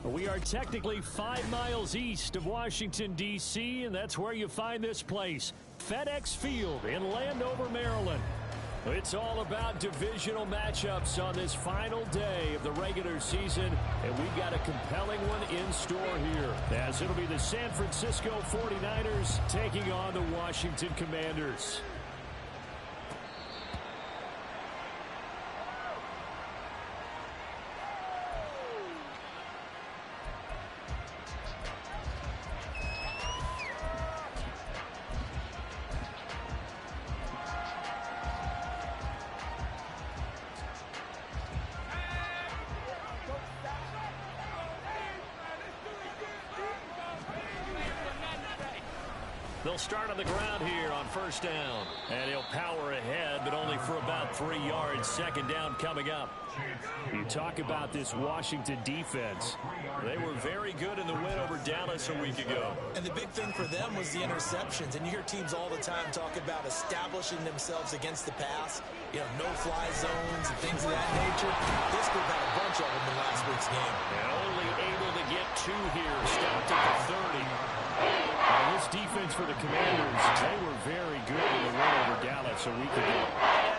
We are technically 5 miles east of Washington, D.C., and that's where you find this place, FedEx Field in Landover, Maryland. It's all about divisional matchups on this final day of the regular season, and we've got a compelling one in store here, as it'll be the San Francisco 49ers taking on the Washington Commanders. They'll start on the ground here on first down. And he'll power ahead, but only for about 3 yards. Second down coming up. You talk about this Washington defense. They were very good in the win over Dallas a week ago. And the big thing for them was the interceptions. And you hear teams all the time talk about establishing themselves against the pass. You know, no-fly zones and things of that nature. This group had a bunch of them in last week's game. And only able to get 2 here. Stopped at the 30. Now, this defense for the Commanders, they were very good in the win over Dallas a week ago.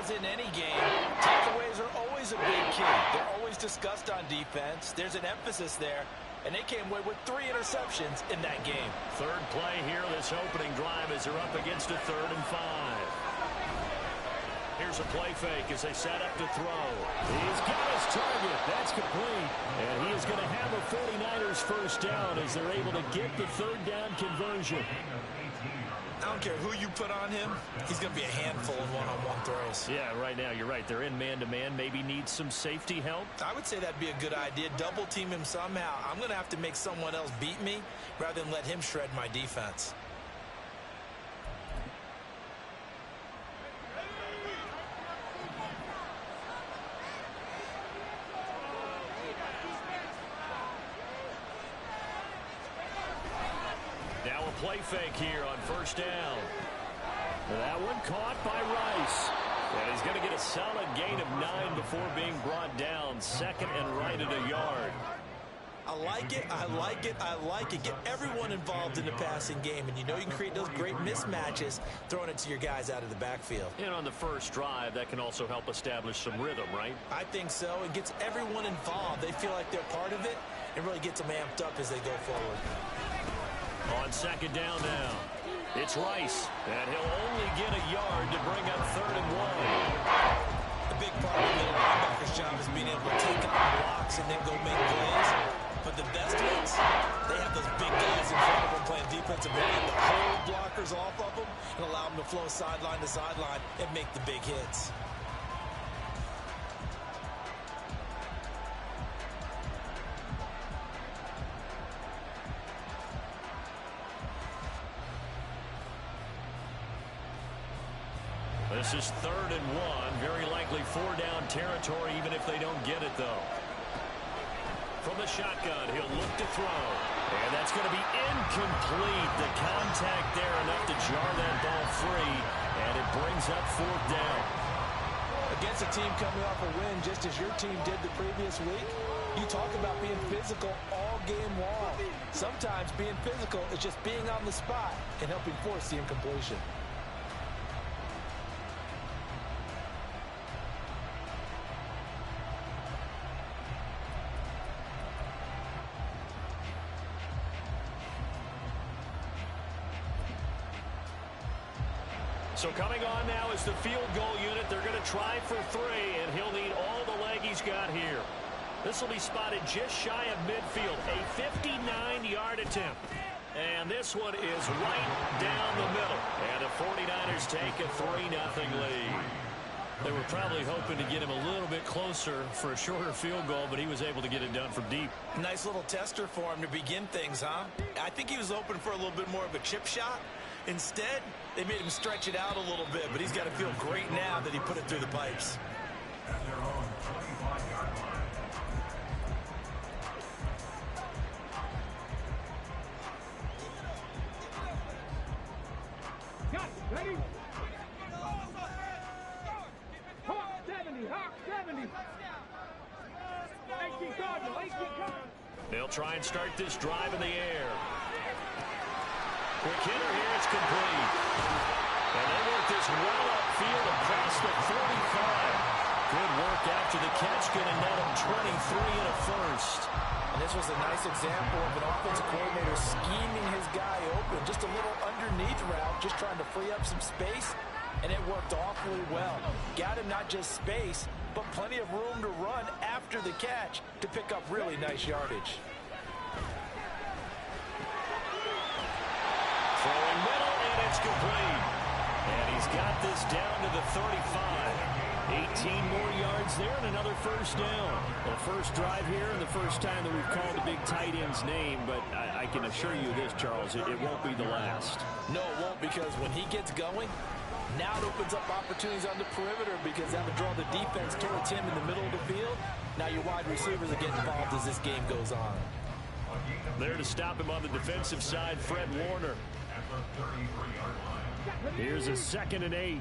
As in any game, takeaways are always a big key. They're always discussed on defense. There's an emphasis there, and they came away with 3 interceptions in that game. Third play here, this opening drive as they're up against a 3rd and 5. Here's a play fake as they set up to throw. He's got his target. That's complete. And he is going to have a 49ers first down as they're able to get the 3rd down conversion. I don't care who you put on him. He's going to be a handful in one-on-one throws. Yeah, right now, you're right. They're in man-to-man. Maybe needs some safety help. I would say that'd be a good idea. Double team him somehow. I'm going to have to make someone else beat me rather than let him shred my defense. Now a play fake here on first down. That one caught by Rice. And he's going to get a solid gain of 9 before being brought down. 2nd and right at a yard. I like it, I like it, I like it. Get everyone involved in the passing game. And you know you can create those great mismatches throwing it to your guys out of the backfield. And on the first drive, that can also help establish some rhythm, right? I think so. It gets everyone involved. They feel like they're part of it and really gets them amped up as they go forward. On second down now, it's Rice, and he'll only get a yard to bring up 3rd and 1. The big part of the middle linebacker's job is being able to take out blocks and then go make plays. But the best ones, they have those big guys in front of them playing defensive line to hold blockers off of them and allow them to flow sideline to sideline and make the big hits. This is 3rd and 1. Very likely 4-down territory, even if they don't get it, though. From the shotgun, he'll look to throw. And that's going to be incomplete. The contact there enough to jar that ball free. And it brings up 4th down. Against a team coming off a win, just as your team did the previous week, you talk about being physical all game long. Sometimes being physical is just being on the spot and helping force the incompletion. So coming on now is the field goal unit. They're going to try for 3, and he'll need all the leg he's got here. This will be spotted just shy of midfield, a 59-yard attempt. And this one is right down the middle. And the 49ers take a 3-0 lead. They were probably hoping to get him a little bit closer for a shorter field goal, but he was able to get it done from deep. Nice little tester for him to begin things, huh? I think he was hoping for a little bit more of a chip shot. Instead, they made him stretch it out a little bit, but he's got to feel great now that he put it through the pipes. Ready? Hawk 70, Hawk 70. 18 Cardinal, 18 Cardinal. They'll try and start this drive in the air. Quick hitter here, it's complete. And they work this well upfield across the 45. Good work after the catch, going to net him 23 and a first. And this was a nice example of an offensive coordinator scheming his guy open. Just a little underneath route, just trying to free up some space, and it worked awfully well. Got him not just space, but plenty of room to run after the catch to pick up really nice yardage. Throwing middle, and it's complete. And he's got this down to the 35. 18 more yards there and another first down. Well, first drive here and the first time that we've called the big tight end's name, but I can assure you this, Charles, it won't be the last. No, it won't, because when he gets going, now it opens up opportunities on the perimeter because that would draw the defense towards him in the middle of the field. Now your wide receivers are getting involved as this game goes on. There to stop him on the defensive side, Fred Warner. Here's a 2nd and 8.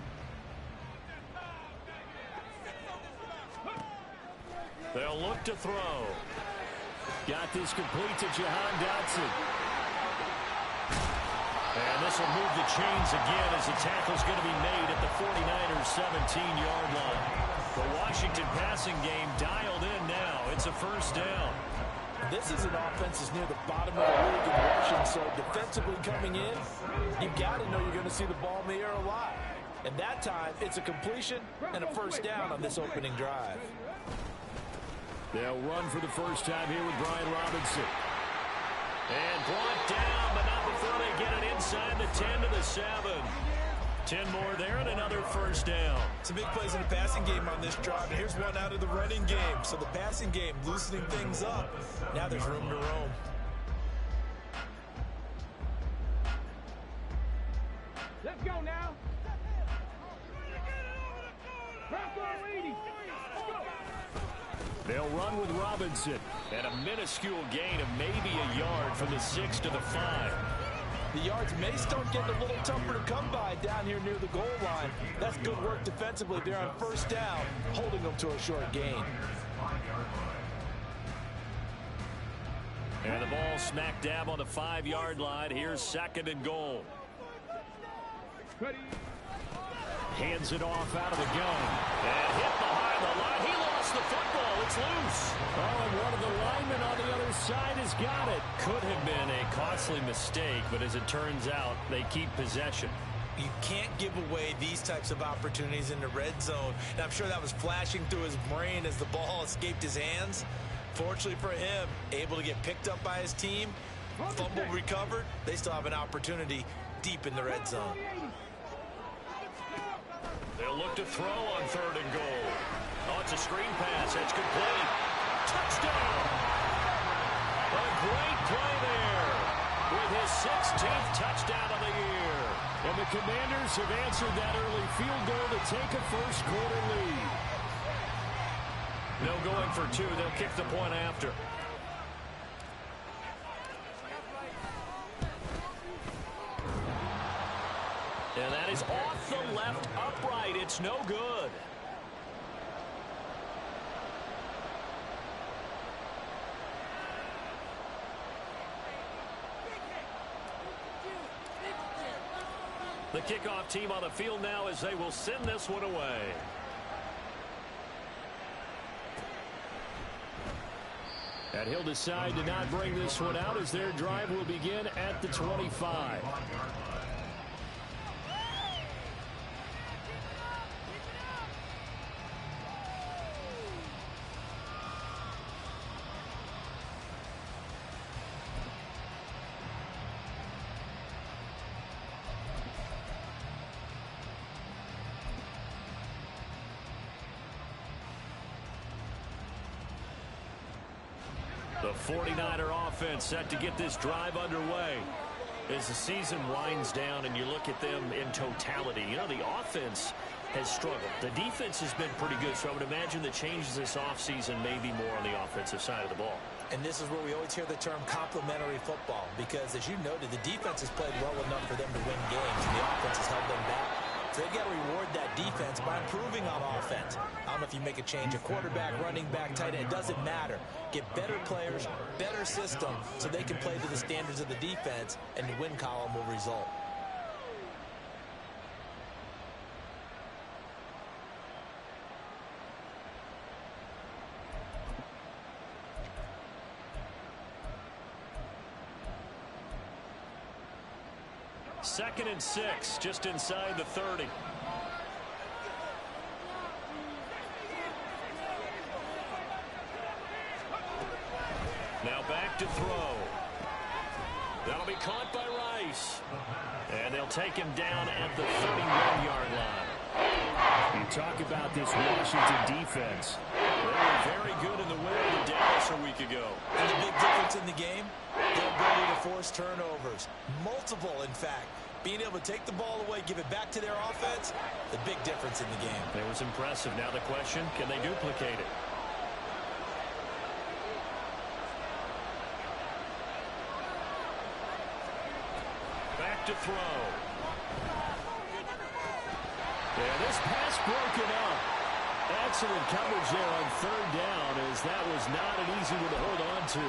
They'll look to throw. Got this complete to Jahan Dotson. And this will move the chains again as the tackle's going to be made at the 49ers' 17-yard line. The Washington passing game dialed in now. It's a first down. This is an offense that's near the bottom of the league in rushing, so defensively coming in, you've got to know you're going to see the ball in the air a lot. And that time, it's a completion and a first down on this opening drive. They'll run for the first time here with Brian Robinson. And brought down, but not before they get it inside the 10 to the 7. 10 more there and another first down. Some big plays in the passing game on this drive. And here's one out of the running game. So the passing game loosening things up. Now there's room to roam. Let's go now. They'll run with Robinson. And a minuscule gain of maybe a yard from the 6 to the 5. The yards may start getting a little tougher to come by down here near the goal line. That's good work defensively there on first down, holding them to a short gain. And the ball smack dab on the 5-yard line. Here's 2nd and goal. Ready. Hands it off out of the gun. And hit behind the line. He lost the football. It's loose. Oh, and one of the linemen on the other side has got it. Could have been a costly mistake, but as it turns out, they keep possession. You can't give away these types of opportunities in the red zone. And I'm sure that was flashing through his brain as the ball escaped his hands. Fortunately for him, able to get picked up by his team, fumble recovered. They still have an opportunity deep in the red zone. They'll look to throw on 3rd and goal. Oh, it's a screen pass. That's complete. Touchdown! A great play there with his 16th touchdown of the year. And the Commanders have answered that early field goal to take a first-quarter lead. No going for 2. They'll kick the point after. And that is off the left upright. It's no good. The kickoff team on the field now as they will send this one away. And he'll decide to not bring this one out as their drive will begin at the 25. The 49er offense set to get this drive underway. As the season winds down and you look at them in totality, you know, the offense has struggled. The defense has been pretty good, so I would imagine the changes this offseason may be more on the offensive side of the ball. And this is where we always hear the term complementary football, because as you noted, the defense has played well enough for them to win games, and the offense has held them back. So they've got to reward that defense by improving on offense. I don't know if you make a change, a quarterback, running back, tight end, it doesn't matter. Get better players, better system, so they can play to the standards of the defense, and the win column will result. Second and 6, just inside the 30. Now back to throw. That'll be caught by Rice. And they'll take him down at the 31-yard line. You talk about this Washington defense. They were very good in the win over Dallas a week ago. And the big difference in the game, their ability to force turnovers. Multiple, in fact. Being able to take the ball away, give it back to their offense, the big difference in the game. It was impressive. Now the question, can they duplicate it? Back to throw. And this pass broken up. Excellent coverage there on third down, as that was not an easy one to hold on to.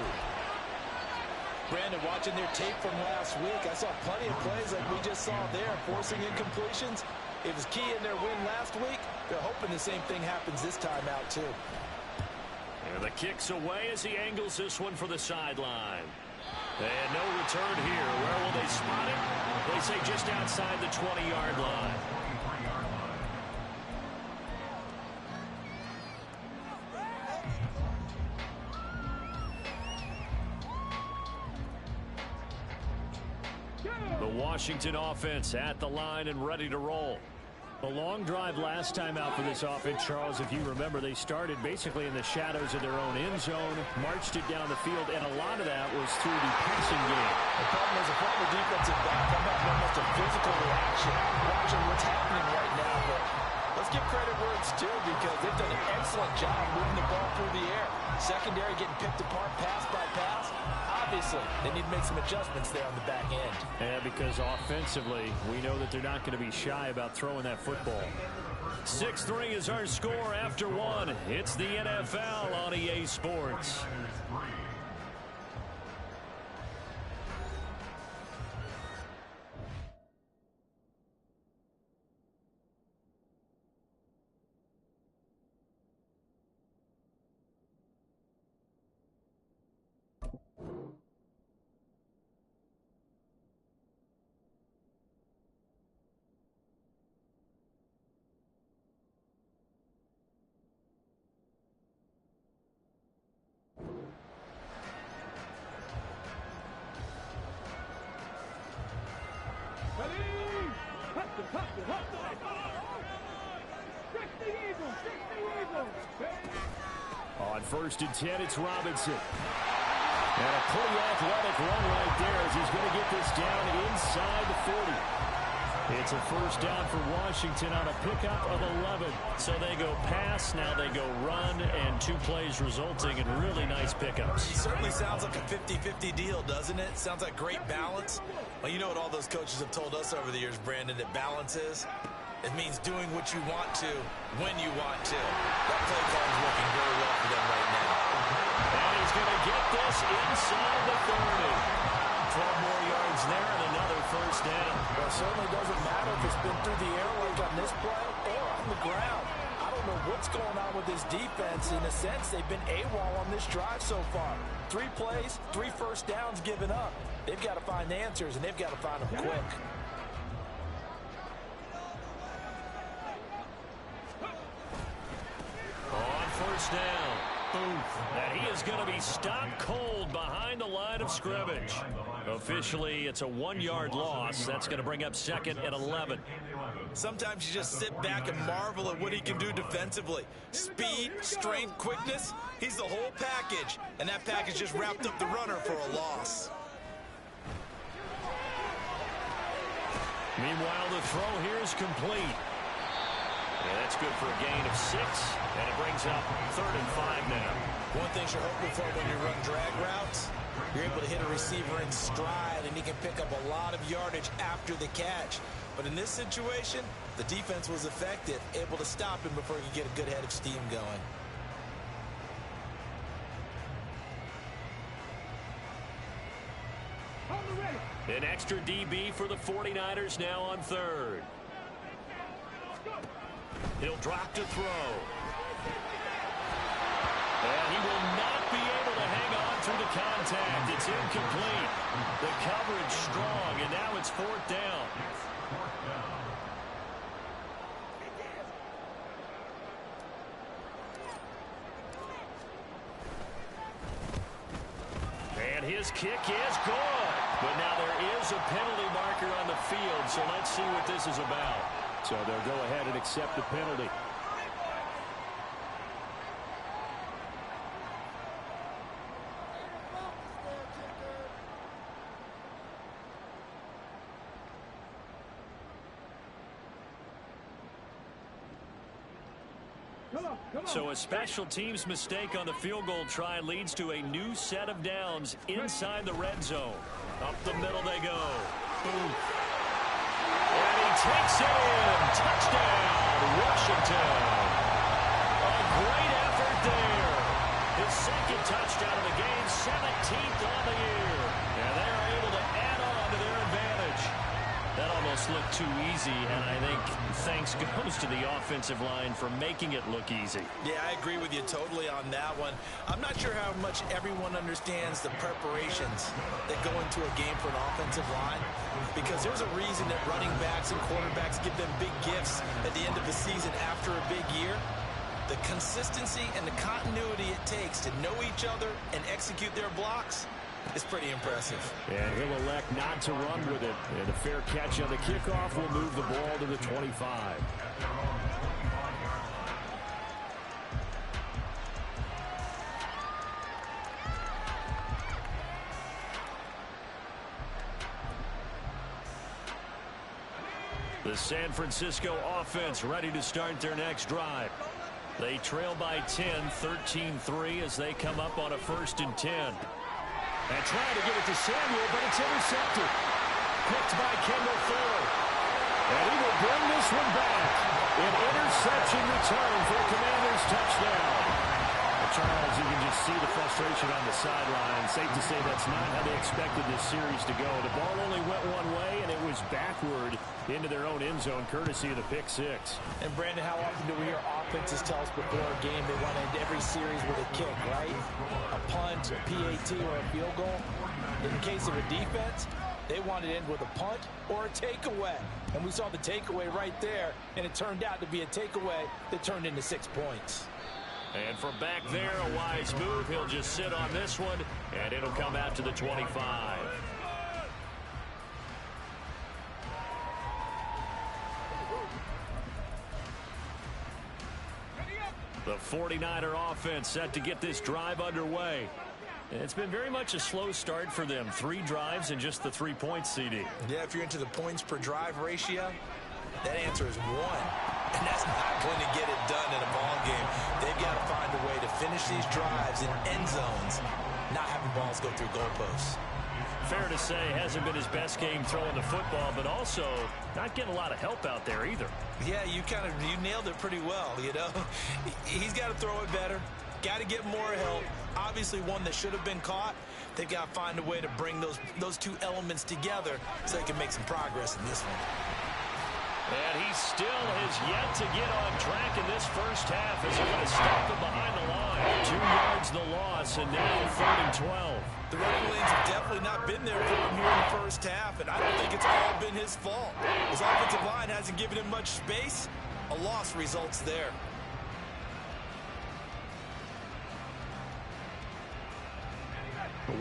Brandon, watching their tape from last week, I saw plenty of plays like we just saw there, forcing incompletions. It was key in their win last week. They're hoping the same thing happens this time out, too. And the kick's away as he angles this one for the sideline. And no return here. Where will they spot it? They say just outside the 20-yard line. The Washington offense at the line and ready to roll. A long drive last time out for this offense, Charles. If you remember, they started basically in the shadows of their own end zone, marched it down the field, and a lot of that was through the passing game. The problem is, a former defensive back, I'm not almost a physical reaction, watching what's happening right now, but let's give credit where it's due, because they've done an excellent job moving the ball through the air. Secondary getting picked apart pass by pass. Obviously, they need to make some adjustments there on the back end. Yeah, because offensively, we know that they're not going to be shy about throwing that football. 6-3 is our score after one. It's the NFL on EA Sports. On 1st and 10, it's Robinson. And a pretty athletic run right there as he's going to get this down inside the 40. It's a first down for Washington on a pickup of 11. So they go pass, now they go run, and 2 plays resulting in really nice pickups. It certainly sounds like a 50-50 deal, doesn't it? Sounds like great balance. Well, you know what all those coaches have told us over the years, Brandon, that balance is? It means doing what you want to, when you want to. That play call is working very well for them right now. And he's going to get this inside the 30. 12 more yards there and another first down. Well, it certainly doesn't matter if it's been through the air like on this play or on the ground. I don't know what's going on with this defense. In a sense, they've been AWOL on this drive so far. 3 plays, 3 first downs given up. They've got to find answers, and they've got to find them quick. On first down. And he is going to be stopped cold behind the line of scrimmage. Officially, it's a 1-yard loss. That's going to bring up 2nd and 11. Sometimes you just sit back and marvel at what he can do defensively. Speed, strength, quickness, he's the whole package. And that package just wrapped up the runner for a loss. Meanwhile, the throw here is complete. And that's good for a gain of 6, and it brings up 3rd and 5 now. One thing you're hoping for when you run drag routes, you're able to hit a receiver in stride, and he can pick up a lot of yardage after the catch. But in this situation, the defense was effective, able to stop him before he could get a good head of steam going. An extra DB for the 49ers now on 3rd. He'll drop to throw. And he will not be able to hang on through the contact. It's incomplete. The coverage strong, and now it's 4th down. And his kick is good. But now there is a penalty marker on the field, so let's see what this is about. So they'll go ahead and accept the penalty. So a special teams mistake on the field goal try leads to a new set of downs inside the red zone. Up the middle they go. Boom. And he takes it in. Touchdown, Washington. A great effort there. His 2nd touchdown of the game, 17th on the year. And they're able to add on to their advantage. That almost looked too easy, and I think thanks goes to the offensive line for making it look easy. Yeah, I agree with you totally on that one. I'm not sure how much everyone understands the preparations that go into a game for an offensive line, because there's a reason that running backs and quarterbacks give them big gifts at the end of the season after a big year. The consistency and the continuity it takes to know each other and execute their blocks is pretty impressive. And he'll elect not to run with it. And a fair catch on the kickoff will move the ball to the 25. The San Francisco offense ready to start their next drive. They trail by 10, 13-3 as they come up on a 1st and 10. And trying to get it to Samuel, but it's intercepted. Picked by Kendall Fuller. And he will bring this one back. An interception return for a Commanders touchdown. Charles, you can just see the frustration on the sideline. Safe to say that's not how they expected this series to go. The ball only went one way, and it was backward into their own end zone, courtesy of the pick 6. And, Brandon, how often do we hear offenses tell us before a game they want to end every series with a kick, right? A punt, a PAT, or a field goal. In the case of a defense, they wanted to end with a punt or a takeaway. And we saw the takeaway right there, and it turned out to be a takeaway that turned into 6 points. And from back there, a wise move. He'll just sit on this one, and it'll come out to the 25. The 49er offense set to get this drive underway. It's been very much a slow start for them. 3 drives and just the 3 points, CD. Yeah, if you're into the points per drive ratio, that answer is 1. And that's not going to get it done in a ball game. They've got to find a way to finish these drives in end zones, not having balls go through goalposts. Fair to say, hasn't been his best game throwing the football, but also not getting a lot of help out there either. Yeah, you nailed it pretty well, you know. He's got to throw it better, got to get more help. Obviously one that should have been caught. They've got to find a way to bring those 2 elements together so they can make some progress in this one. And he still has yet to get on track in this first half as they're going to stop him behind the line. 2 yards the loss, and now 3rd and 12. The running lanes have definitely not been there for him here in the first half, and I don't think it's all been his fault. His offensive line hasn't given him much space. A loss results there.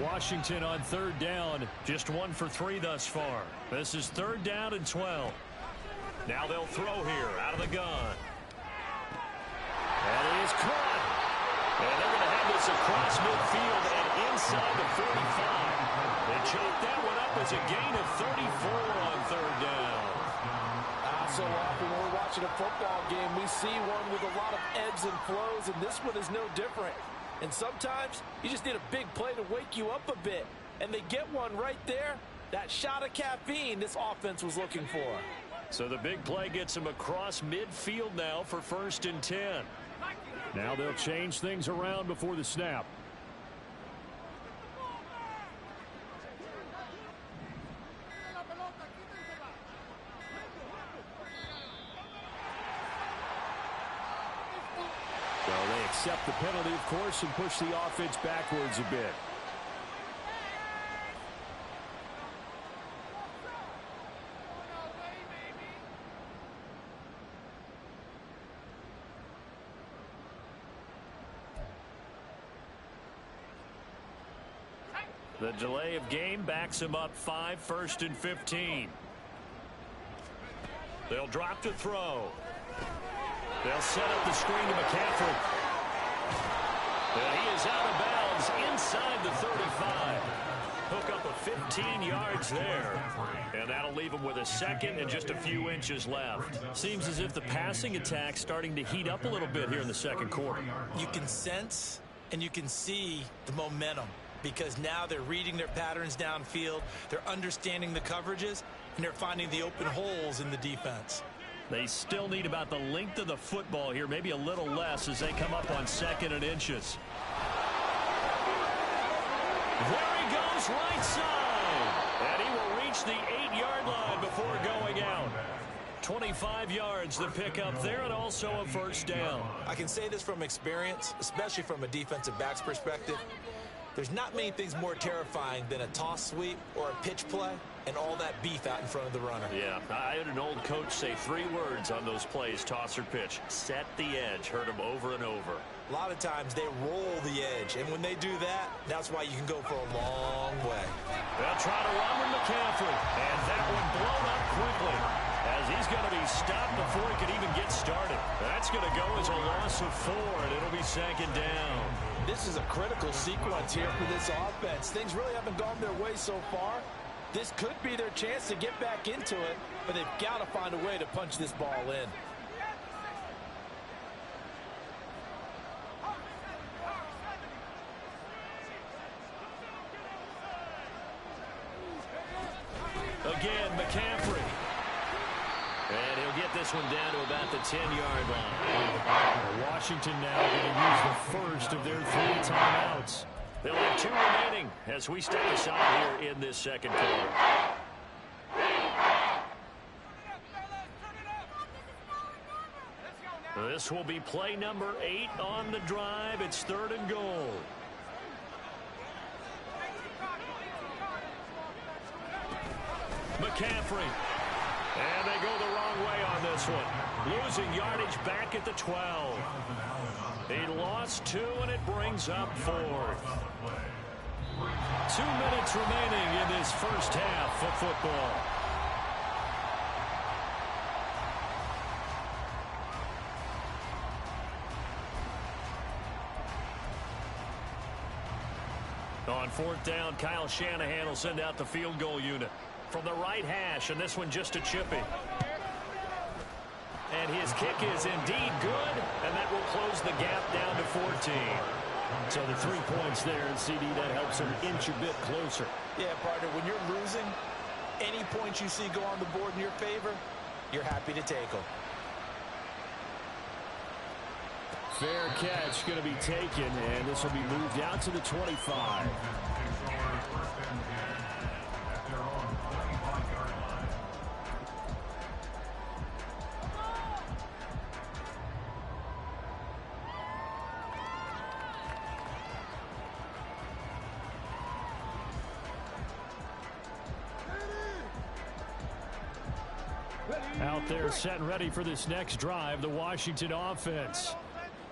Washington on 3rd down, just 1 for 3 thus far. This is 3rd down and 12. Now they'll throw here out of the gun. And it is caught. And they're going to have this across midfield and inside the 45. They choked that one up as a gain of 34 on 3rd down. So often when we're watching watching a football game, we see one with a lot of ebbs and flows, and this one is no different. And sometimes you just need a big play to wake you up a bit. And they get one right there. That shot of caffeine this offense was looking for. So the big play gets him across midfield now for 1st and 10. Now they'll change things around before the snap. Well, they accept the penalty, of course, and push the offense backwards a bit. The delay of game backs him up 5, 1st and 15. They'll drop to throw. They'll set up the screen to McCaffrey. And he is out of bounds inside the 35. Hook up a 15 yards there. And that'll leave him with a 2nd and just a few inches left. Seems as if the passing attack's starting to heat up a little bit here in the 2nd quarter. You can sense and you can see the momentum, because now they're reading their patterns downfield, they're understanding the coverages, and they're finding the open holes in the defense. They still need about the length of the football here, maybe a little less as they come up on 2nd and inches. There he goes, right side. And he will reach the 8-yard line before going out. 25 yards the pickup there, and also a 1st down. I can say this from experience, especially from a defensive back's perspective. There's not many things more terrifying than a toss sweep or a pitch play and all that beef out in front of the runner. Yeah, I had an old coach say 3 words on those plays, toss or pitch. Set the edge. Heard him over and over. A lot of times they roll the edge, and when they do that, that's why you can go for a long way. They'll try to run with McCaffrey, and that one blown up quickly as he's going to be stopped before he can even get started. That's going to go as a loss of 4, and it'll be 2nd down. This is a critical sequence here for this offense. Things really haven't gone their way so far. This could be their chance to get back into it, but they've got to find a way to punch this ball in. Again, McCaffrey. And he'll get this one down to about the 10-yard line. Washington now going to use the first of their 3 timeouts. They'll have 2 remaining as we step aside here in this 2nd quarter. This will be play number 8 on the drive. It's 3rd and goal. McCaffrey. And they go the wrong way on this one. Losing yardage back at the 12. He lost 2, and it brings up 4th. 2 minutes remaining in this first half of football. On 4th down, Kyle Shanahan will send out the field goal unit from the right hash, and this one just a chippy. And his kick is indeed good, and that will close the gap down to 14. So the 3 points there, and CD, that helps him inch a bit closer. Yeah, partner, when you're losing, any points you see go on the board in your favor, you're happy to take them. Fair catch going to be taken, and this will be moved out to the 25. Out there set and ready for this next drive, the Washington offense.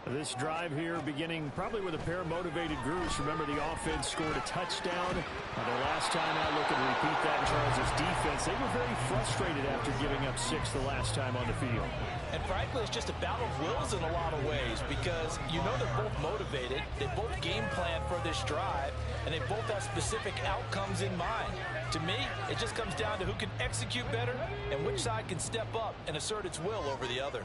This drive here beginning probably with a pair of motivated groups. Remember, the offense scored a touchdown. Their last time out, looking to repeat that in Charles' defense. They were very frustrated after giving up 6 the last time on the field. And frankly, it's just a battle of wills in a lot of ways because you know they're both motivated. They both game plan for this drive, and they both have specific outcomes in mind. To me, it just comes down to who can execute better and which side can step up and assert its will over the other.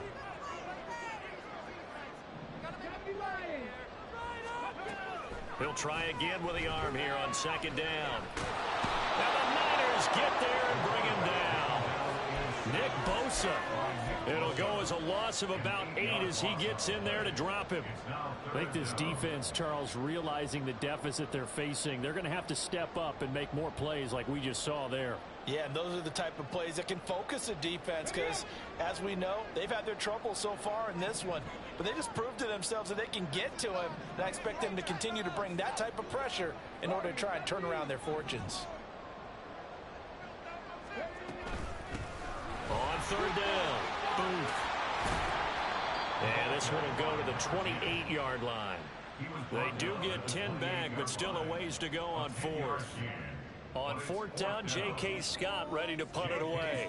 He'll try again with the arm here on second down. And the Niners get there and bring him down. Nick Bosa. It'll go as a loss of about 8 as he gets in there to drop him. I think this defense, Charles, realizing the deficit they're facing, they're going to have to step up and make more plays like we just saw there. Yeah, and those are the type of plays that can focus a defense because, as we know, they've had their trouble so far in this one. But they just proved to themselves that they can get to him, and I expect them to continue to bring that type of pressure in order to try and turn around their fortunes. On third down. Boom. And this one will go to the 28-yard line. They do get 10 back, but still a ways to go on fourth. On fourth down, J.K. Scott ready to punt it away.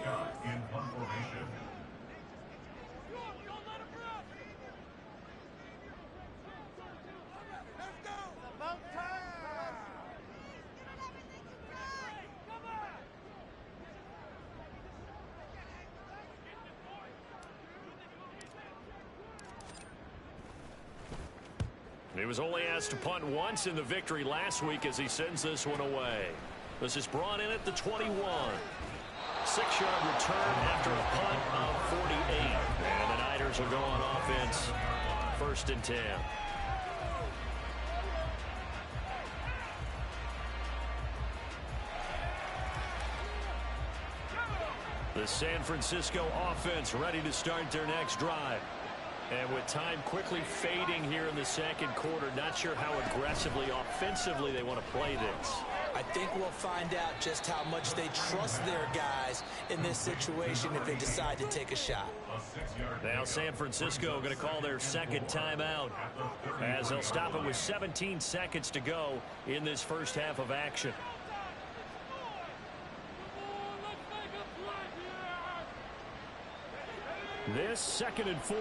He was only asked to punt once in the victory last week as he sends this one away. This is brought in at the 21. 6-yard return after a punt of 48. And the Niners will go on offense. 1st and 10. The San Francisco offense ready to start their next drive. And with time quickly fading here in the second quarter, not sure how aggressively, offensively they want to play this. I think we'll find out just how much they trust their guys in this situation if they decide to take a shot. Now San Francisco going to call their second timeout as they'll stop it with 17 seconds to go in this first half of action. This 2nd and 4.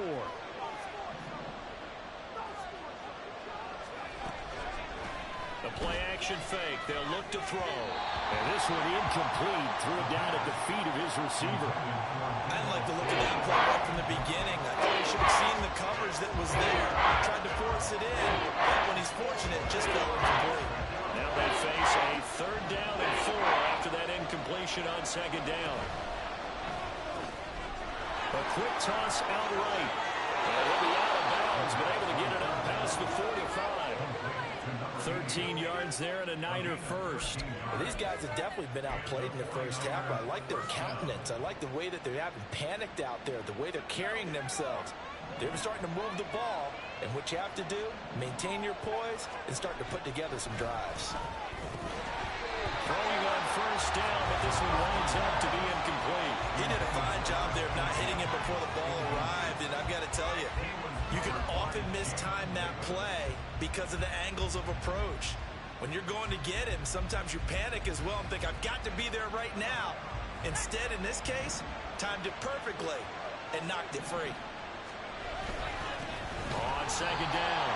A play-action fake. They'll look to throw. And this one incomplete. Threw it down at the feet of his receiver. I didn't like the look of that play right from the beginning. I thought he should have seen the coverage that was there. Tried to force it in. But when he's fortunate, just fell incomplete. Now they face a 3rd down and 4 after that incompletion on 2nd down. A quick toss out right. And he'll be out of bounds, but able to get it up past the 45. 13 yards there and a Niner first. Well, these guys have definitely been outplayed in the first half. I like their countenance. I like the way that they're having panicked out there, the way they're carrying themselves. They're starting to move the ball, and what you have to do, maintain your poise and start to put together some drives. Throwing on 1st down, but this one winds up to be incomplete. He did a fine job there of not hitting it before the ball arrived, and I've got to tell you, you can often mistime that play because of the angles of approach. When you're going to get him, sometimes you panic as well and think, I've got to be there right now. Instead, in this case, timed it perfectly and knocked it free. On 2nd down,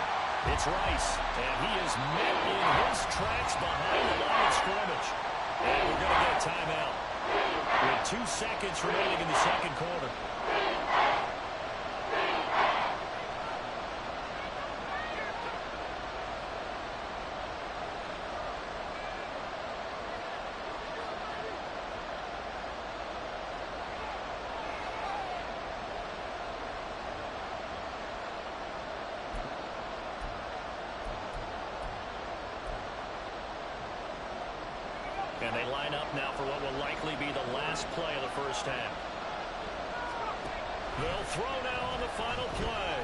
it's Rice, and he is met in his tracks behind the line of scrimmage. And we're going to get a timeout with 2 seconds remaining in the second quarter. And they line up now for what will likely be the last play of the first half. They'll throw now on the final play.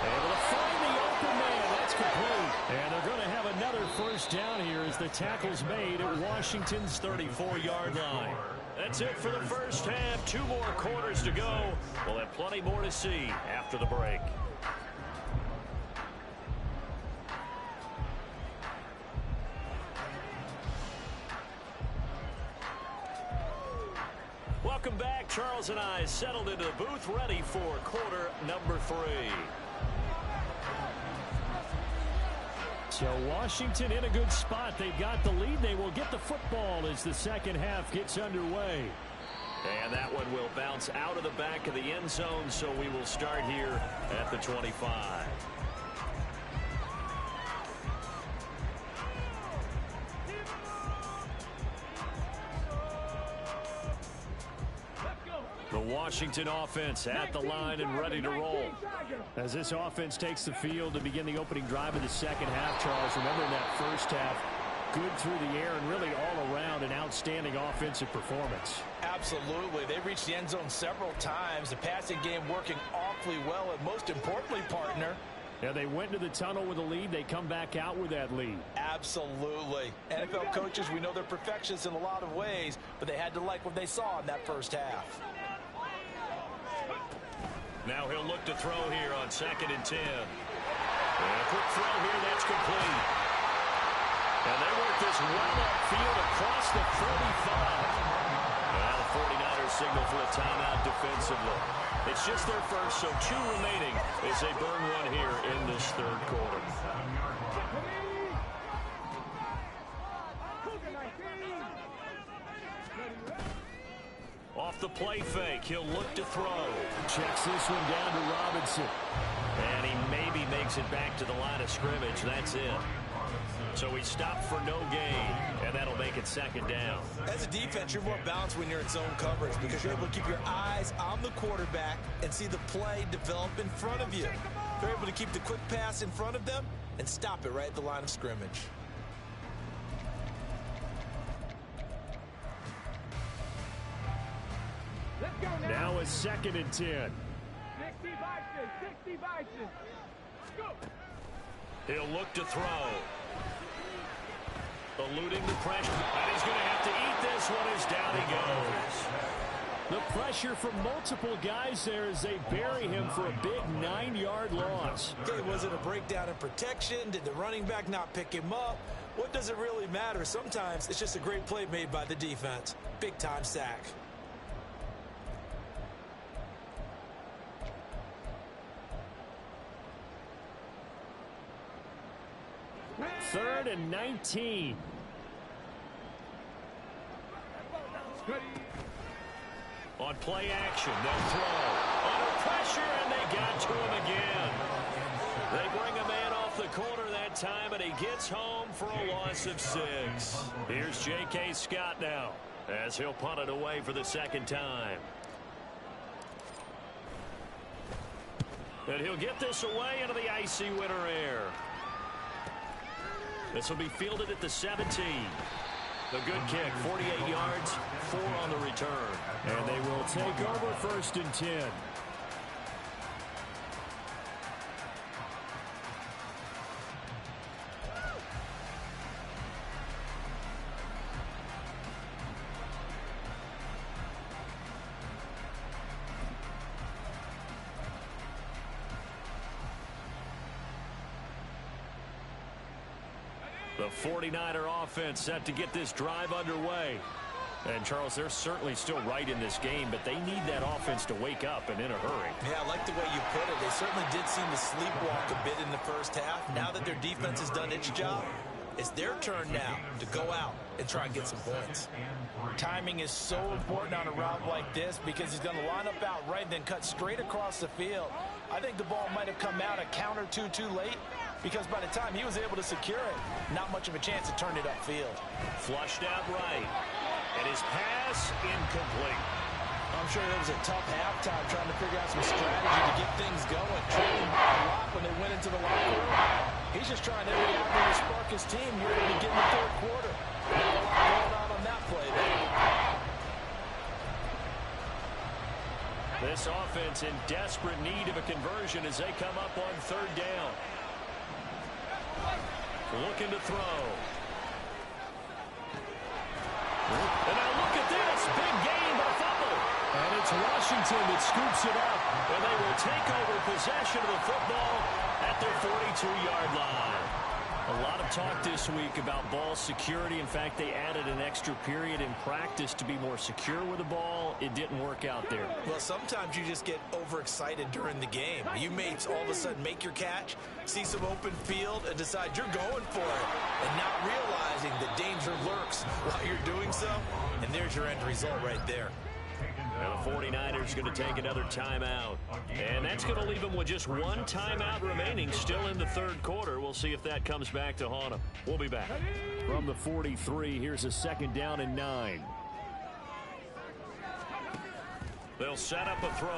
Able to find the open man. That's complete. And they're going to have another first down here as the tackle's made at Washington's 34-yard line. That's it for the first half. 2 more quarters to go. We'll have plenty more to see after the break. Welcome back. Charles and I settled into the booth ready for quarter number 3. So Washington in a good spot. They've got the lead. They will get the football as the second half gets underway. And that one will bounce out of the back of the end zone, so we will start here at the 25. The Washington offense at the line and ready to roll. As this offense takes the field to begin the opening drive of the second half, Charles, remember in that first half, good through the air and really all around an outstanding offensive performance. Absolutely. They reached the end zone several times. The passing game working awfully well, and most importantly, partner, yeah, they went to the tunnel with a lead. They come back out with that lead. Absolutely. NFL coaches, we know they're perfectionists in a lot of ways, but they had to like what they saw in that first half. Now he'll look to throw here on 2nd and 10. And a quick throw here, that's complete. And they work this well upfield across the 45. Now the 49ers signal for a timeout defensively. It's just their first, so 2 remaining as they burn one here in this third quarter. Off the play fake, he'll look to throw. Checks this one down to Robinson. And he maybe makes it back to the line of scrimmage. That's it. So he stopped for no gain, and that'll make it 2nd down. As a defense, you're more balanced when you're in zone coverage because you're able to keep your eyes on the quarterback and see the play develop in front of you. You're able to keep the quick pass in front of them and stop it right at the line of scrimmage. Now a 2nd and 10. 60 vices. Go. He'll look to throw. Eluding the pressure. And he's going to have to eat this one as down he goes. The pressure from multiple guys there as they bury him for a big 9-yard loss. Okay, was it a breakdown in protection? Did the running back not pick him up? What does it really matter? Sometimes it's just a great play made by the defense. Big-time sack. 3rd and 19. On play action, they'll throw. Under pressure, and they got to him again. They bring a man off the corner that time, and he gets home for a loss of 6. Here's J.K. Scott now, as he'll punt it away for the 2nd time. And he'll get this away into the icy winter air. This will be fielded at the 17. The good kick, 48 yards, 4 on the return. And they will take over 1st and 10. The 49er offense set to get this drive underway. And, Charles, they're certainly still right in this game, but they need that offense to wake up and in a hurry. Yeah, I like the way you put it. They certainly did seem to sleepwalk a bit in the first half. Now that their defense has done its job, it's their turn now to go out and try and get some points. Timing is so important on a route like this because he's going to line up out right and then cut straight across the field. I think the ball might have come out a count or two too late because by the time he was able to secure it, not much of a chance to turn it upfield. Flushed out right. And his pass incomplete. I'm sure it was a tough halftime trying to figure out some strategy to get things going. Trailing a lot when they went into the locker room. He's just trying every avenue to spark his team here to begin the third quarter. Not a lot going on that play there. This offense in desperate need of a conversion as they come up on 3rd down. looking to throw. And now look at this. Big gain, but a fumble. And it's Washington that scoops it up. And they will take over possession of the football at their 42-yard line. A lot of talk this week about ball security. In fact, they added an extra period in practice to be more secure with the ball. It didn't work out there. Well, sometimes you just get overexcited during the game. You may all of a sudden make your catch, see some open field, and decide you're going for it, and not realizing the danger lurks while you're doing so. And there's your end result right there. Now the 49ers going to take another timeout. And that's going to leave them with just one timeout remaining still in the third quarter. We'll see if that comes back to haunt them. We'll be back. From the 43, here's a 2nd down and 9. They'll set up a throw.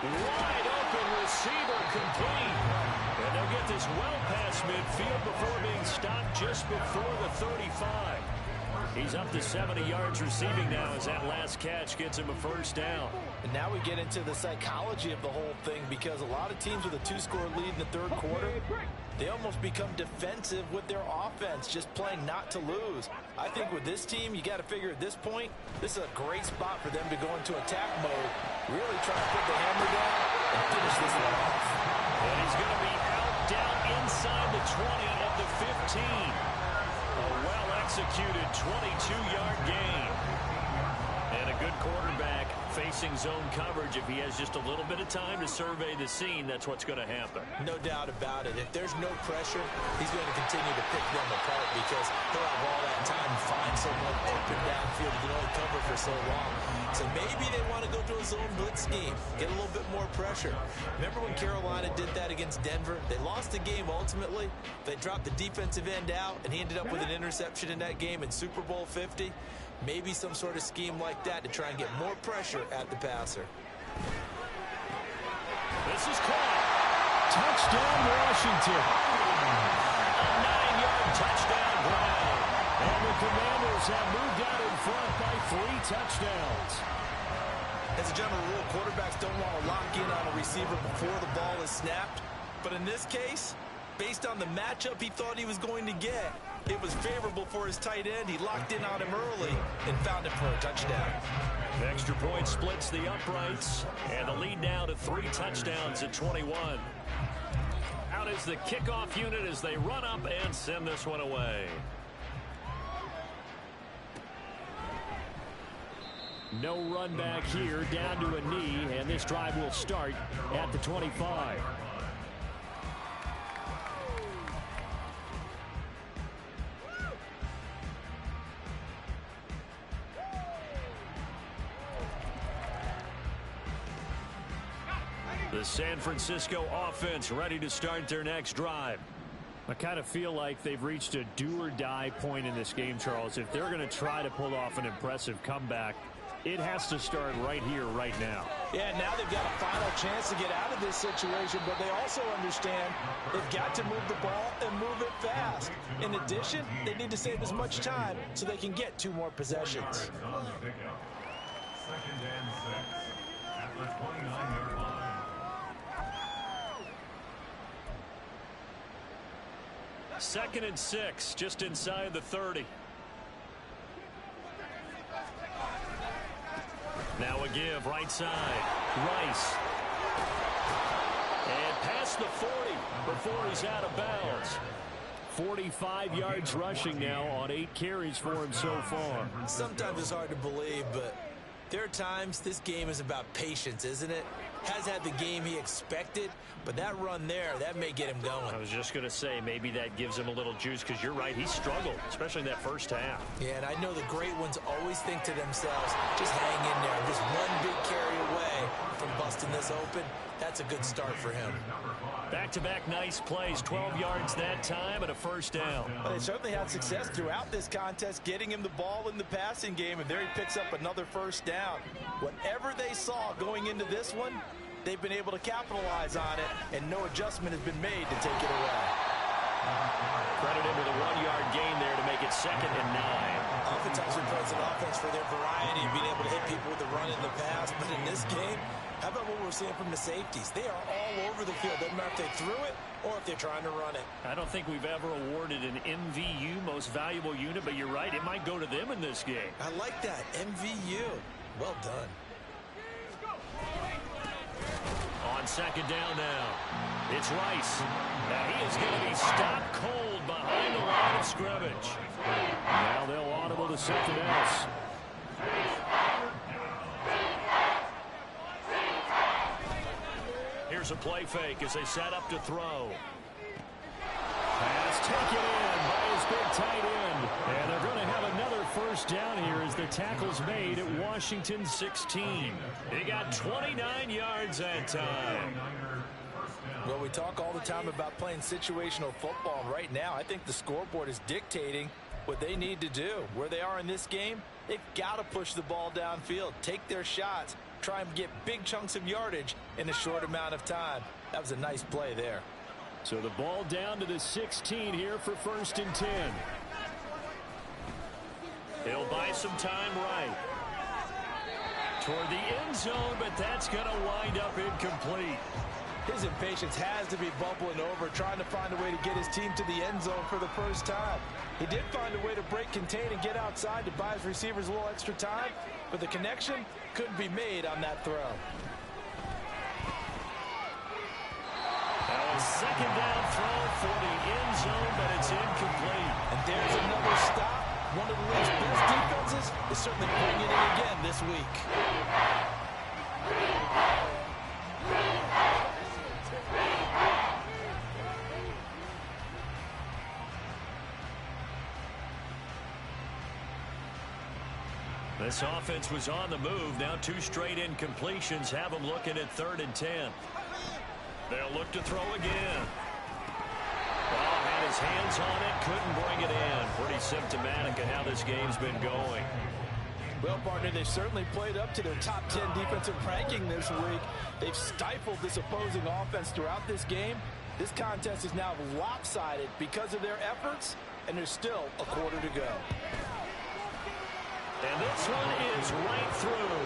Wide open receiver complete. And they'll get this well past midfield before being stopped just before the 35. He's up to 70 yards receiving now as that last catch gets him a first down. And now we get into the psychology of the whole thing, because a lot of teams with a 2-score lead in the third quarter, they almost become defensive with their offense, just playing not to lose. I think with this team, you got to figure at this point, this is a great spot for them to go into attack mode, really try to put the hammer down and finish this one off. And he's going to be out down inside the 20 at the 15. A well-executed 22-yard gain. And a good quarterback facing zone coverage. If he has just a little bit of time to survey the scene, that's what's going to happen. No doubt about it. If there's no pressure, he's going to continue to pick them apart, because he'll have all that time to find someone open downfield. He can only cover for so long. So maybe they want to go to a zone blitz scheme, get a little bit more pressure. Remember when Carolina did that against Denver? They lost the game ultimately. They dropped the defensive end out, and he ended up with an interception in that game in Super Bowl 50. Maybe some sort of scheme like that to try and get more pressure at the passer. This is caught. Touchdown, Washington. A 9-yard touchdown ground. And the Commanders have moved out in front by 3 touchdowns. As a general rule, quarterbacks don't want to lock in on a receiver before the ball is snapped. But in this case, based on the matchup he thought he was going to get, it was favorable for his tight end. He locked in on him early and found him for a touchdown. The extra point splits the uprights, and the lead now to 3 touchdowns at 21. Out is the kickoff unit as they run up and send this one away. No run back here, down to a knee, and this drive will start at the 25. The San Francisco offense ready to start their next drive. I kind of feel like they've reached a do-or-die point in this game, Charles. If they're going to try to pull off an impressive comeback, it has to start right here, right now. Yeah, now they've got a final chance to get out of this situation, but they also understand they've got to move the ball and move it fast. In addition, they need to save as much time so they can get 2 more possessions. 2nd and 6 at the 29-yard line. Second and 6, just inside the 30. Now a give, right side. Rice. And past the 40 before he's out of bounds. 45 yards rushing now on 8 carries for him so far. Sometimes it's hard to believe, but there are times this game is about patience, isn't it? Has had the game he expected, but that run there, that may get him going. I was just going to say, maybe that gives him a little juice, because you're right, he struggled, especially in that first half. Yeah, and I know the great ones always think to themselves, just hang in there. Just one big carry away from busting this open. That's a good start for him. Back-to-back nice plays, 12 yards that time and a first down. Well, they certainly had success throughout this contest, getting him the ball in the passing game, and there he picks up another first down. Whatever they saw going into this one, they've been able to capitalize on it, and no adjustment has been made to take it away. Credit him with a 1-yard gain there to make it 2nd and 9. oftentimes we praise an offense for their variety and being able to hit people with the run in the pass. But in this game, how about what we're seeing from the safeties? They are all over the field. Doesn't matter if they threw it or if they're trying to run it. I don't think we've ever awarded an MVU, most valuable unit, but you're right, it might go to them in this game. I like that. MVU. Well done. On second down now, it's Rice. Now he is going to be stopped cold behind the line of scrimmage. Now they'll audible to something else. Here's a play fake as they set up to throw. Pass taken in by his big tight end. And they're going to have another first down here as the tackle's made at Washington 16. He got 29 yards that time. Well, we talk all the time about playing situational football, and right now I think the scoreboard is dictating what they need to do. Where they are in this game, they've got to push the ball downfield, take their shots, try and get big chunks of yardage in a short amount of time. That was a nice play there. So the ball down to the 16 here for 1st and 10. He'll buy some time right toward the end zone, but that's going to wind up incomplete. His impatience has to be bubbling over, trying to find a way to get his team to the end zone for the first time. He did find a way to break contain and get outside to buy his receivers a little extra time, but the connection couldn't be made on that throw. Now a second down throw for the end zone, but it's incomplete. And there's another stop. One of the league's best defenses is certainly bringing it again this week. This offense was on the move. Now 2 straight incompletions have them looking at 3rd and 10. They'll look to throw again. Well, had his hands on it, couldn't bring it in. Pretty symptomatic of how this game's been going. Well, partner, they've certainly played up to their top 10 defensive ranking this week. They've stifled this opposing offense throughout this game. This contest is now lopsided because of their efforts, and there's still a quarter to go. And this one is right through.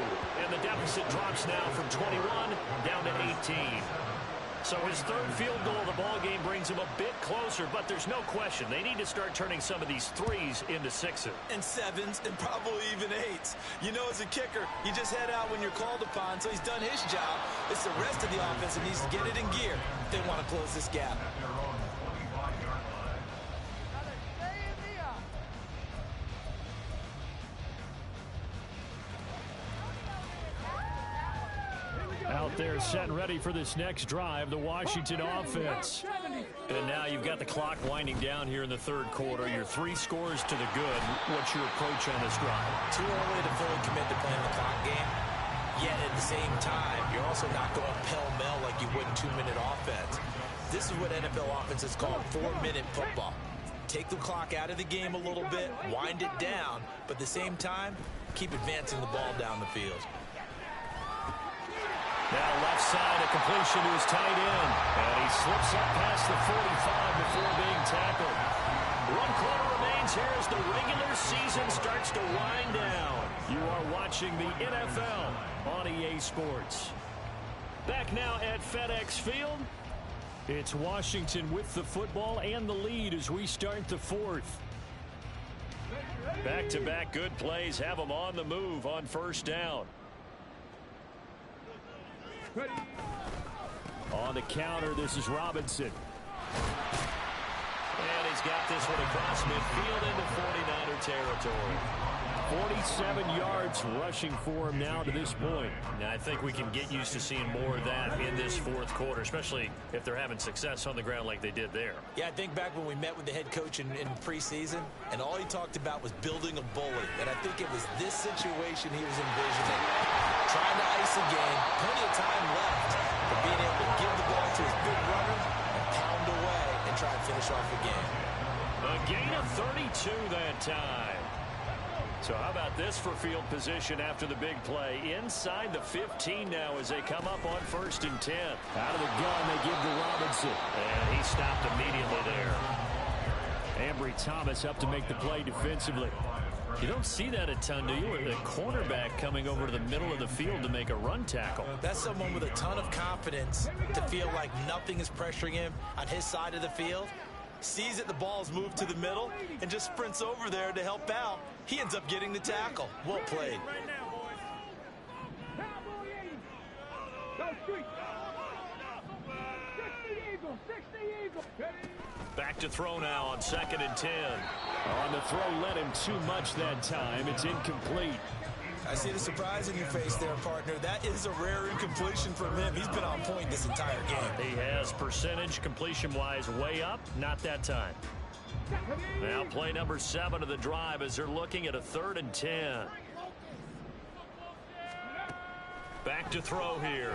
And the deficit drops now from 21 down to 18. So his 3rd field goal of the ball game brings him a bit closer, but there's no question they need to start turning some of these 3s into 6s. And 7s and probably even 8s. You know, as a kicker, you just head out when you're called upon, so he's done his job. It's the rest of the offense that needs to get it in gear if they want to close this gap. Out there set and ready for this next drive, the Washington offense. And now you've got the clock winding down here in the 3rd quarter. Your 3 scores to the good. What's your approach on this drive? Too early to fully commit to playing the clock game. Yet at the same time, you're also not going pell-mell like you would in 2-minute offense. This is what NFL offenses call 4-minute football. Take the clock out of the game a little bit, wind it down, but at the same time, keep advancing the ball down the field. Now left side, a completion to his tight end. And he slips up past the 45 before being tackled. 1 quarter remains here as the regular season starts to wind down. You are watching the NFL on EA Sports. Back now at FedEx Field. It's Washington with the football and the lead as we start the 4th. Back-to-back good plays have them on the move on 1st down. On the counter, this is Robinson. And he's got this one across midfield into 49er territory. 47 yards rushing for him now to this point. Now, I think we can get used to seeing more of that in this 4th quarter, especially if they're having success on the ground like they did there. Yeah, I think back when we met with the head coach in preseason, and all he talked about was building a bully. And I think it was this situation he was envisioning. Trying to ice a game, plenty of time left, but being able to give the ball to his big runner and pound away and try and finish off the game. A gain of 32 that time. So how about this for field position after the big play? Inside the 15 now as they come up on 1st and 10. Out of the gun, they give to Robinson. And he stopped immediately there. Ambry Thomas up to make the play defensively. You don't see that a ton, do you? The cornerback coming over to the middle of the field to make a run tackle. That's someone with a ton of confidence to feel like nothing is pressuring him on his side of the field. Sees that the ball's moved to the middle and just sprints over there to help out. He ends up getting the tackle. Well played. Back to throw now on 2nd and 10. On the throw, led him too much that time. It's incomplete. I see the surprise in your face there, partner. That is a rare incompletion from him. He's been on point this entire game. He has percentage completion-wise way up. Not that time. Now play number 7 of the drive as they're looking at a 3rd and 10. Back to throw here.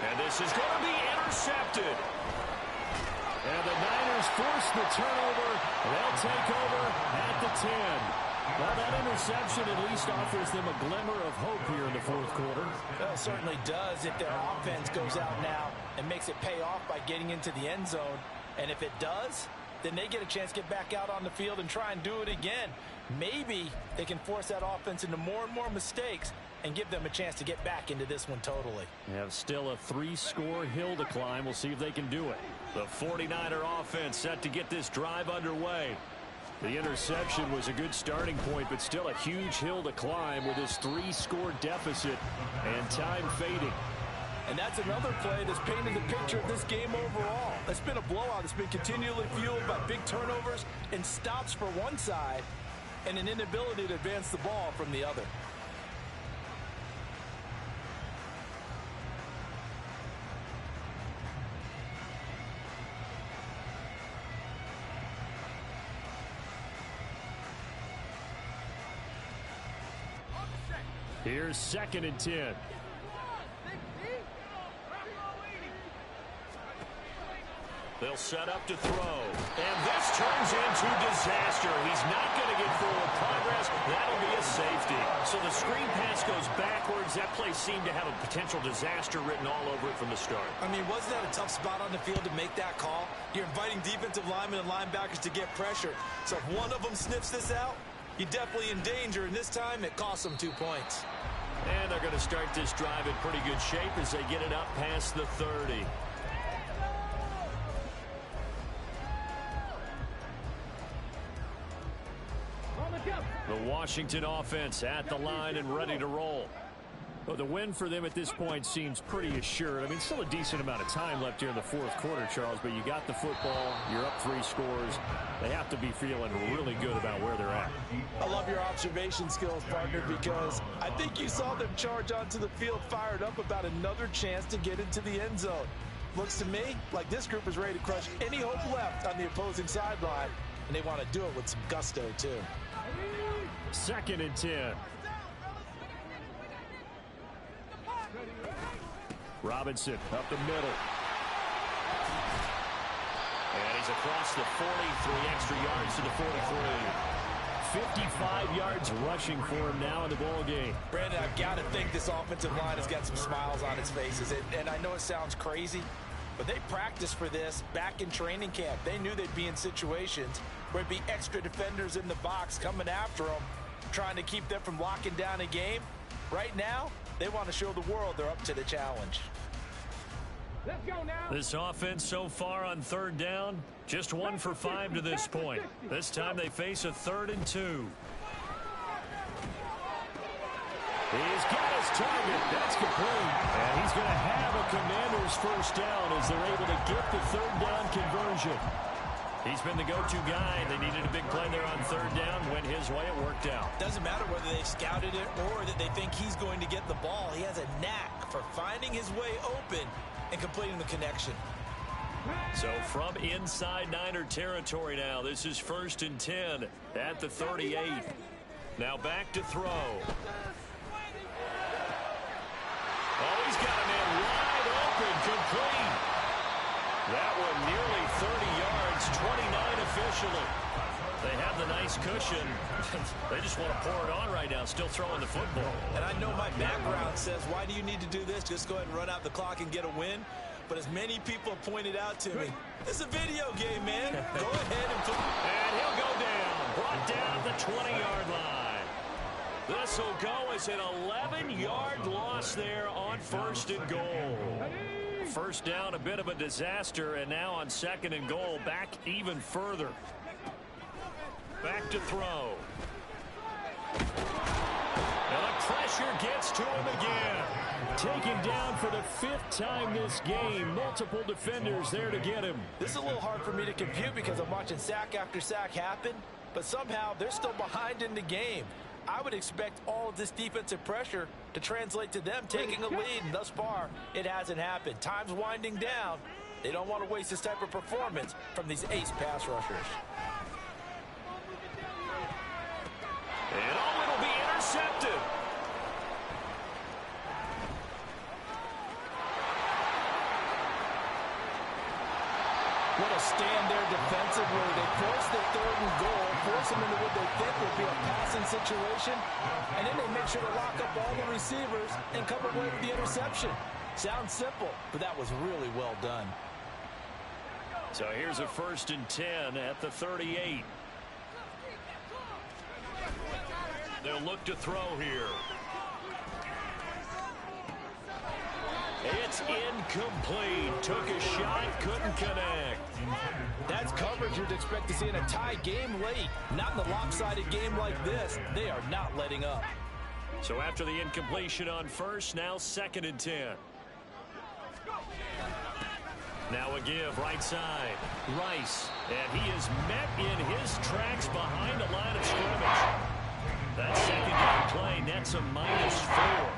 And this is going to be intercepted. And the Niners force the turnover. They'll take over at the 10. Well, that interception at least offers them a glimmer of hope here in the 4th quarter. Well, it certainly does if their offense goes out now and makes it pay off by getting into the end zone. And if it does, then they get a chance to get back out on the field and try and do it again. Maybe they can force that offense into more and more mistakes and give them a chance to get back into this one totally. They have still a 3-score hill to climb. We'll see if they can do it. The 49er offense set to get this drive underway. The interception was a good starting point, but still a huge hill to climb with this 3-score deficit and time fading. And that's another play that's painted the picture of this game overall. It's been a blowout. It's been continually fueled by big turnovers and stops for one side and an inability to advance the ball from the other. Here's 2nd and 10. They'll set up to throw. And this turns into disaster. He's not going to get forward progress. That'll be a safety. So the screen pass goes backwards. That play seemed to have a potential disaster written all over it from the start. I mean, wasn't that a tough spot on the field to make that call? You're inviting defensive linemen and linebackers to get pressure. So if one of them sniffs this out, you're definitely in danger, and this time it costs them 2 points. And they're going to start this drive in pretty good shape as they get it up past the 30. The Washington offense at the line and ready to roll. Well, the win for them at this point seems pretty assured. I mean, still a decent amount of time left here in the 4th quarter, Charles, but you got the football, you're up 3 scores. They have to be feeling really good about where they're at. I love your observation skills, partner, because I think you saw them charge onto the field fired up about another chance to get into the end zone. Looks to me like this group is ready to crush any hope left on the opposing sideline, and they want to do it with some gusto, too. 2nd and 10. Robinson up the middle. And he's across the 40, 3 extra yards to the 43. 55 yards rushing for him now in the ball game. Brandon, I've got to think this offensive line has got some smiles on its faces. And I know it sounds crazy, but they practiced for this back in training camp. They knew they'd be in situations where there'd be extra defenders in the box coming after them, trying to keep them from locking down a game. Right now, they want to show the world they're up to the challenge. Let's go now. This offense so far on 3rd down, just 1 for 5 to this point. This time they face a 3rd and 2. He's got his target. That's complete. And he's going to have a Commanders first down as they're able to get the 3rd down conversion. He's been the go-to guy. They needed a big play there on 3rd down. Went his way. It worked out. Doesn't matter whether they've scouted it or that they think he's going to get the ball. He has a knack for finding his way open and completing the connection. So from inside Niner territory now, this is 1st and 10 at the 38. Now back to throw. Oh, he's got a man wide open, complete. That one nearly 30 yards, 29 officially. They have the nice cushion. They just want to pour it on right now, still throwing the football. And I know my background says, why do you need to do this? Just go ahead and run out the clock and get a win. But as many people have pointed out to me, it's a video game, man. Go ahead and put. And he'll go down. Brought down at the 20-yard line. This will go as an 11-yard loss there on 1st and goal. First down, a bit of a disaster, and now on 2nd and goal, back even further. Back to throw. And the pressure gets to him again. Taken down for the 5th time this game. Multiple defenders there to get him. This is a little hard for me to compute because I'm watching sack after sack happen, but somehow they're still behind in the game. I would expect all of this defensive pressure to translate to them taking a lead, and thus far, it hasn't happened. Time's winding down. They don't want to waste this type of performance from these ace pass rushers. And it'll be intercepted. What a stand there defensively. They force the 3rd and goal, force them into what they think will be a passing situation, and then they make sure to lock up all the receivers and come away with the interception. Sounds simple, but that was really well done. So here's a 1st and 10 at the 38. They'll look to throw here. It's incomplete. Took a shot, couldn't connect. That's coverage you'd expect to see in a tie game late. Not in a lopsided game like this. They are not letting up. So after the incompletion on 1st, now 2nd and 10. Now a give, right side. Rice, and he is met in his tracks behind the line of scrimmage. That 2nd down play nets a -4.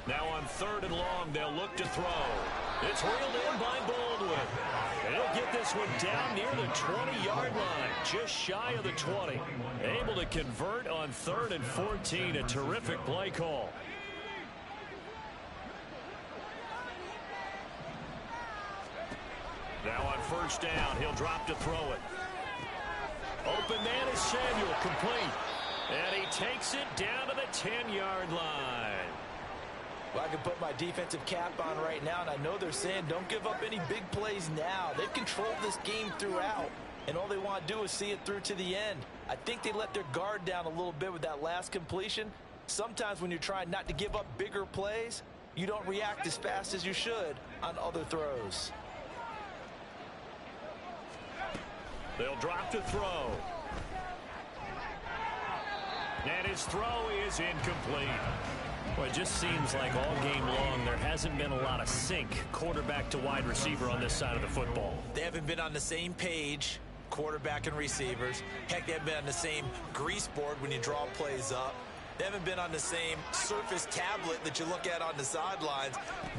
Now on 3rd and long, they'll look to throw. It's reeled in by Baldwin. And he'll get this one down near the 20-yard line, just shy of the 20. Able to convert on 3rd and 14, a terrific play call. Now on 1st down, he'll drop to throw it. Open man is Samuel, complete. And he takes it down to the 10-yard line. Well, I can put my defensive cap on right now, and I know they're saying don't give up any big plays now. They've controlled this game throughout, and all they want to do is see it through to the end. I think they let their guard down a little bit with that last completion. Sometimes when you're trying not to give up bigger plays, you don't react as fast as you should on other throws. They'll drop to throw. And his throw is incomplete. Well, it just seems like all game long there hasn't been a lot of sync quarterback to wide receiver on this side of the football. They haven't been on the same page, quarterback and receivers. Heck, they haven't been on the same grease board when you draw plays up. They haven't been on the same Surface tablet that you look at on the sidelines.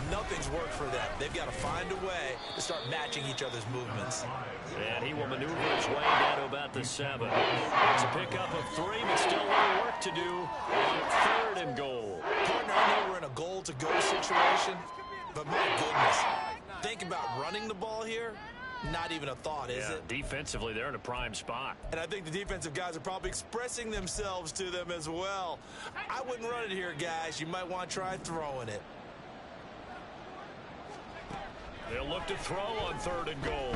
Nothing's worked for them. They've got to find a way to start matching each other's movements. And he will maneuver his way down to about the 7. It's a pickup of 3, but still a little work to do on 3rd and goal. Partner, I know we're in a goal-to-go situation, but my goodness, think about running the ball here. Not even a thought, is it? Defensively, they're in a prime spot. And I think the defensive guys are probably expressing themselves to them as well. I wouldn't run it here, guys. You might want to try throwing it. They'll look to throw on 3rd and goal.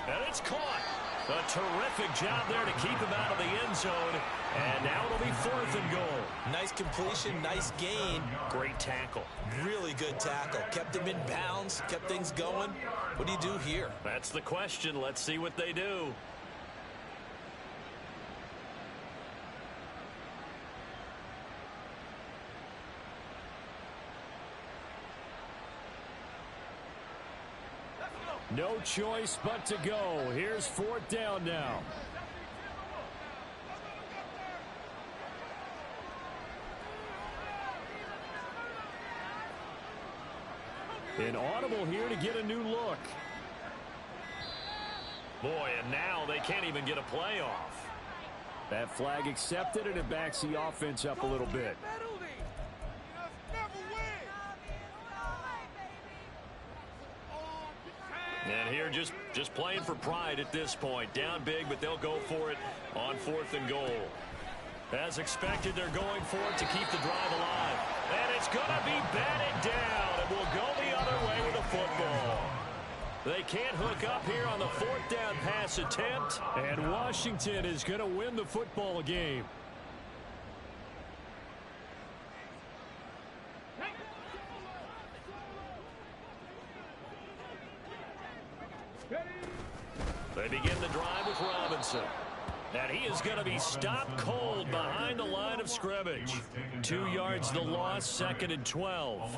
And it's caught. A terrific job there to keep him out of the end zone. And now it'll be 4th and goal. Nice completion, nice gain. Great tackle. Really good tackle. Kept him in bounds, kept things going. What do you do here? That's the question. Let's see what they do. No choice but to go. Here's 4th down now. An audible here to get a new look. Boy, and now they can't even get a play off. That flag accepted, and it backs the offense up a little bit. And here just playing for pride at this point. Down big, but they'll go for it on 4th and goal. As expected, they're going for it to keep the drive alive. And it's going to be batted down, and will go the other way with a football. They can't hook up here on the 4th down pass attempt. And Washington is going to win the football game. They begin the drive with Robinson. And he is going to be stopped cold behind the line of scrimmage. 2 yards the loss, 2nd and 12.